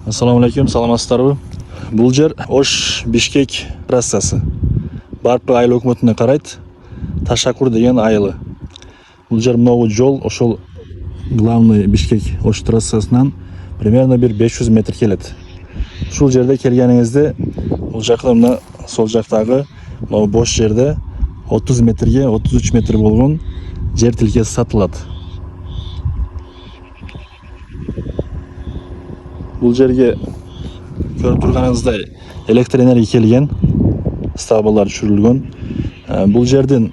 Assalomu alaykum, саламатсыздарбы? Бул жер Ош Бишкек трассасы. Барпы айыл өкмөтүнө карайт. Ташакур деген айылы. Бул жер могу жол ошол главный Бишкек Ош трассасынан примерно бир 500 метр келет. Ушул жерде келгениңизде бул жакта мына сол жактагы могу бош жерде 30 метрге 33 метр болгон жер тилкеси сатылат. Бул жерге көрүп турганыңыздай электр энергия келген, стабалар түшүрүлгөн. Бул жердин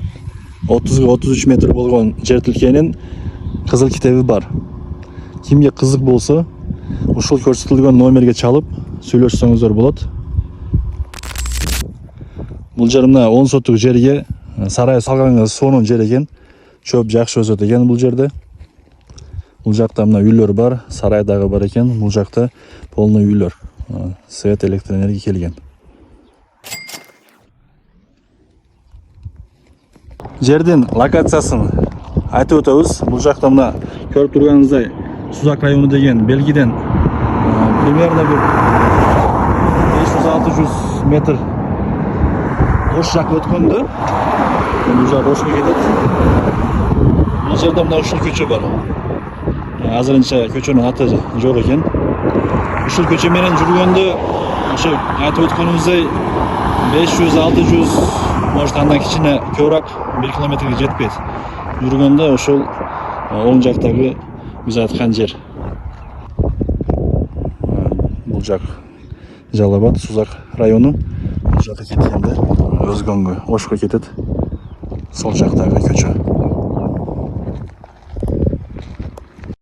30-33 метр болгон жер тилкенин кызыл китеби бар. Кимге кызык болсо, ушул көрсөтүлгөн номерге чалып сүйлөшсөңүздөр болот. Бул жер мына 10 сотук жерге сарай салганга сонун жер экен. Чөп жакшы өсөт экен бул жерде. Бул жакта мына үйлөр бар, сарай дагы бар экен. Бул жакта полный үйлөр. Свет, электр энергия келген. Жердин локациясын айтып өтөбүз. Бул жакта мына көрүп турганыңыздай Сузак району деген белгиден примерно бир 500-600 метр Ош жак өткөндө бул жак Ошко кетет. Бул жерде мына ушул көчө бар. Азырынча көчөнүн аты жок экен. Ушул көчө менен жүргөндө ошо айтып өткөнүбүздөй 500-600, может андан кичине көбүрөөк 1 километрге жетпейт. Жүргөндө ошол оң жактагы биз айткан жер. Бул жак Жалал-Абад, Сузак району. Бул жакка кеткенде Өзгөнгө, Ошко кетет. Сол жактагы көчө.